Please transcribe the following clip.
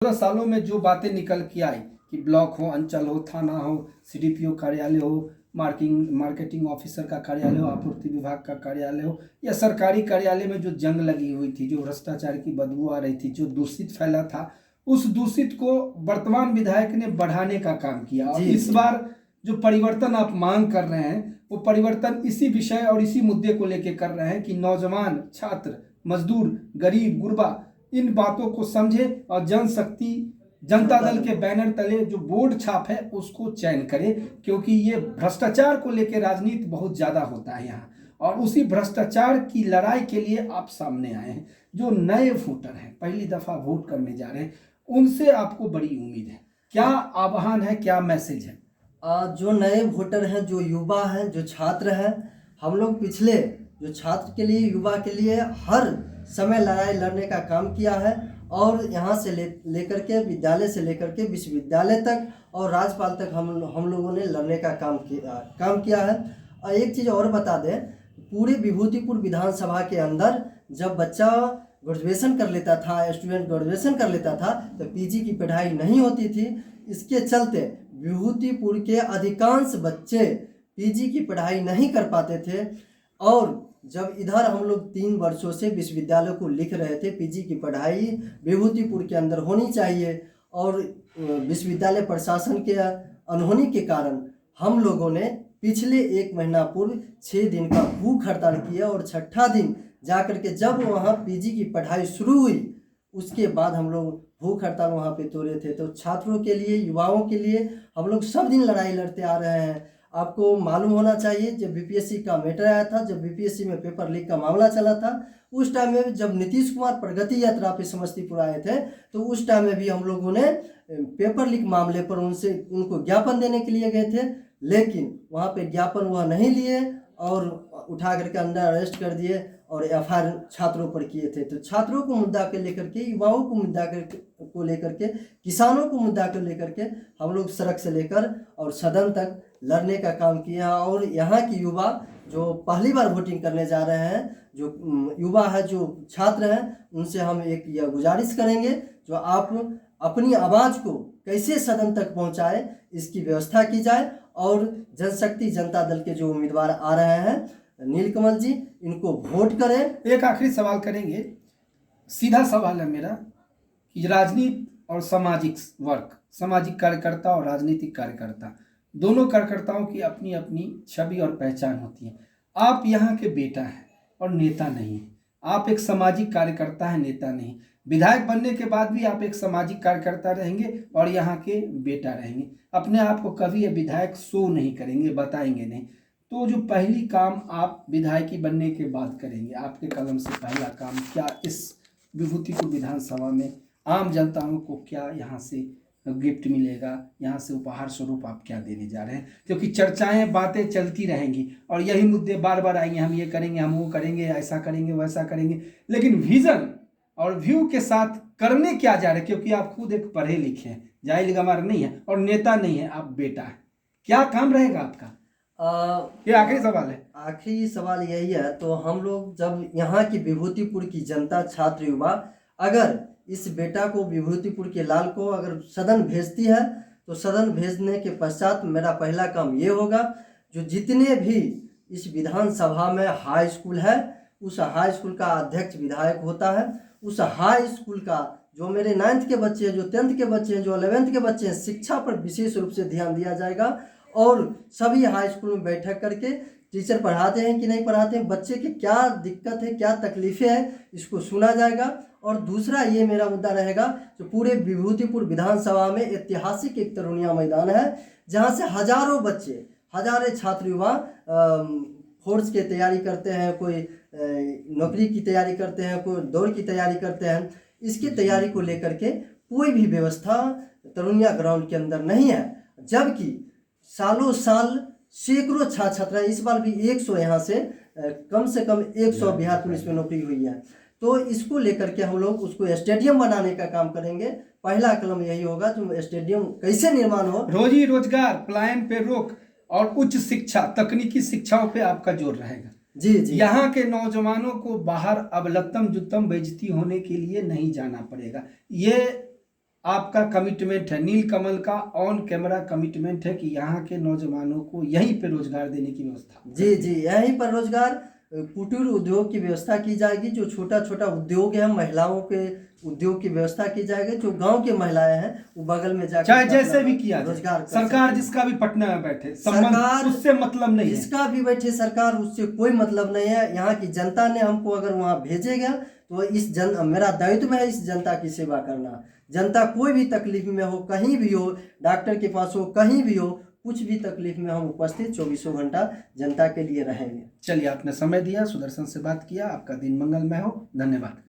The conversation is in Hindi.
सालों में जो बातें निकल के आई कि ब्लॉक हो, अंचल हो, थाना हो, सीडीपीओ कार्यालय हो, मार्केटिंग ऑफिसर का कार्यालय हो, आपूर्ति विभाग का कार्यालय हो, या सरकारी कार्यालय में जो जंग लगी हुई थी, जो भ्रष्टाचार की बदबू आ रही थी, जो दूषित फैला था, उस दूषित को वर्तमान विधायक ने बढ़ाने का काम किया। और इस बार जो परिवर्तन आप मांग कर रहे हैं वो परिवर्तन इसी विषय और इसी मुद्दे को लेकर कर रहे हैं कि नौजवान, छात्र, मजदूर, गरीब, गुरबा इन बातों को समझे और जनशक्ति जनता दल के बैनर तले जो बोर्ड छाप है उसको चयन करे, क्योंकि ये भ्रष्टाचार को लेकर राजनीति बहुत ज्यादा होता है यहाँ, और उसी भ्रष्टाचार की लड़ाई के लिए आप सामने आए हैं। जो नए वोटर हैं, पहली दफा वोट करने जा रहे हैं, उनसे आपको बड़ी उम्मीद है। क्या आह्वान है, क्या मैसेज है? जो नए वोटर हैं, जो युवा हैं, जो छात्र हैं, हम लोग पिछले जो छात्र के लिए, युवा के लिए हर समय लड़ाई लड़ने का काम किया है, और यहाँ से लेकर के विद्यालय से लेकर के विश्वविद्यालय तक और राज्यपाल तक हम लोगों ने लड़ने का काम किया है। और एक चीज़ और बता दें, पूरे विभूतिपुर विधानसभा के अंदर जब बच्चा ग्रेजुएशन कर लेता था, स्टूडेंट ग्रेजुएशन कर लेता था, तो पीजी की पढ़ाई नहीं होती थी। इसके चलते विभूतिपुर के अधिकांश बच्चे पीजी की पढ़ाई नहीं कर पाते थे। और जब इधर हम लोग 3 वर्षों से विश्वविद्यालय को लिख रहे थे, पीजी की पढ़ाई विभूतिपुर के अंदर होनी चाहिए, और विश्वविद्यालय प्रशासन के अनहोनी के कारण हम लोगों ने पिछले 1 महीना पूर्व 6 दिन का भूख हड़ताल किया, और छठा दिन जाकर के जब वहाँ पीजी की पढ़ाई शुरू हुई, उसके बाद हम लोग भूख हड़ताल वहाँ पे तोड़े थे। तो छात्रों के लिए, युवाओं के लिए हम लोग सब दिन लड़ाई लड़ते आ रहे हैं। आपको मालूम होना चाहिए, जब बीपीएससी का मैटर आया था, जब बीपीएससी में पेपर लीक का मामला चला था, उस टाइम में जब नीतीश कुमार प्रगति यात्रा पे समस्तीपुर आए थे, तो उस टाइम में भी हम लोगों ने पेपर लीक मामले पर उनको ज्ञापन देने के लिए गए थे, लेकिन वहाँ पे ज्ञापन वह नहीं लिए और उठा करके अंडर अरेस्ट कर दिए और एफआईआर छात्रों पर किए थे। तो छात्रों को मुद्दा के लेकर के, युवाओं को मुद्दा को लेकर के, किसानों को मुद्दा को लेकर के हम लोग सड़क से लेकर और सदन तक लड़ने का काम किया। और यहाँ की युवा जो पहली बार वोटिंग करने जा रहे हैं, जो युवा है, जो छात्र हैं, उनसे हम एक यह गुजारिश करेंगे, जो आप अपनी आवाज़ को कैसे सदन तक पहुँचाए, इसकी व्यवस्था की जाए। और जनशक्ति जनता दल के जो उम्मीदवार आ रहे हैं, नीलकमल जी, इनको वोट करें। एक आखिरी सवाल करेंगे, सीधा सवाल है मेरा कि राजनीति और सामाजिक वर्क, सामाजिक कार्यकर्ता और राजनीतिक कार्यकर्ता, दोनों कार्यकर्ताओं की अपनी अपनी छवि और पहचान होती है। आप यहाँ के बेटा हैं और नेता नहीं हैं, आप एक सामाजिक कार्यकर्ता हैं, नेता नहीं। विधायक बनने के बाद भी आप एक सामाजिक कार्यकर्ता रहेंगे और यहाँ के बेटा रहेंगे। अपने आप को कभी विधायक शो नहीं करेंगे, बताएंगे नहीं। तो जो पहली काम आप विधायकी बनने के बाद करेंगे, आपके कलम से पहला काम क्या इस विभूतिपुर विधानसभा में आम जनताओं को क्या यहाँ से गिफ्ट मिलेगा, यहाँ से उपहार स्वरूप आप क्या देने जा रहे हैं? क्योंकि चर्चाएं, बातें चलती रहेंगी और यही मुद्दे बार बार आएंगे, हम ये करेंगे, हम वो करेंगे, ऐसा करेंगे, वैसा करेंगे, लेकिन विजन और व्यू के साथ करने क्या जा रहे हैं? क्योंकि आप खुद एक पढ़े लिखे हैं, जाहिल गमार नहीं है और नेता नहीं है, आप बेटा है। क्या काम रहेगा आपका? ये आखिरी सवाल है। आखिरी सवाल यही है, तो हम लोग जब यहाँ की विभूतिपुर की जनता, छात्र, युवा अगर इस बेटा को, विभूतिपुर के लाल को अगर सदन भेजती है, तो सदन भेजने के पश्चात मेरा पहला काम ये होगा, जो जितने भी इस विधानसभा में हाई स्कूल है, उस हाई स्कूल का अध्यक्ष विधायक होता है, उस हाई स्कूल का जो मेरे 9th के बच्चे हैं, जो 10th के बच्चे हैं, जो 11th के बच्चे हैं, शिक्षा पर विशेष रूप से ध्यान दिया जाएगा। और सभी हाई स्कूल में बैठक करके टीचर पढ़ाते हैं कि नहीं पढ़ाते हैं, बच्चे की क्या दिक्कत है, क्या तकलीफें हैं, इसको सुना जाएगा। और दूसरा ये मेरा मुद्दा रहेगा, जो पूरे विभूतिपुर विधानसभा में ऐतिहासिक एक तरुणिया मैदान है, जहाँ से हजारों बच्चे, हजारों छात्र युवा फोर्स की तैयारी करते हैं, कोई नौकरी की तैयारी करते हैं, कोई दौड़ की तैयारी करते हैं। इसकी तैयारी को लेकर के कोई भी व्यवस्था तरुणिया ग्राउंड के अंदर नहीं है, जबकि सालों साल सैकड़ों छात्र छात्राएं, इस बार भी 100 यहाँ से कम 100 बिहार पुलिस में नौकरी हुई है। तो इसको लेकर के हम लोग उसको स्टेडियम बनाने का काम करेंगे। पहला कदम यही होगा, जो स्टेडियम कैसे निर्माण हो। रोजी रोजगार, पलायन पे रोक और उच्च शिक्षा, तकनीकी शिक्षाओं पे आपका जोर रहेगा। जी जी, यहाँ के नौजवानों को बाहर अब लत्तम जुत्तम बेइज्जती होने के लिए नहीं जाना पड़ेगा। ये आपका कमिटमेंट है, नीलकमल का ऑन कैमरा कमिटमेंट है कि यहाँ के नौजवानों को यहीं पे रोजगार देने की व्यवस्था। जी जी, यहीं पर रोजगार कुटीर उद्योग की व्यवस्था की जाएगी। जो छोटा छोटा उद्योग है, महिलाओं के उद्योग की व्यवस्था की जाएगी। जो गांव की महिलाएं हैं वो बगल में जाकर चाहे जैसे भी किया रोजगार जाए, सरकार जिसका भी पटना में बैठे, सरकार उससे मतलब नहीं है। जिसका भी बैठे, सरकार उससे कोई मतलब नहीं है। यहाँ की जनता ने हमको अगर वहाँ भेजेगा तो मेरा दायित्व है इस जनता की सेवा करना। जनता कोई भी तकलीफ में हो, कहीं भी हो, डॉक्टर के पास हो, कहीं भी हो, कुछ भी तकलीफ में हम उपस्थित 24 घंटा जनता के लिए रहेंगे। चलिए, आपने समय दिया, सुदर्शन से बात किया, आपका दिन मंगलमय हो, धन्यवाद।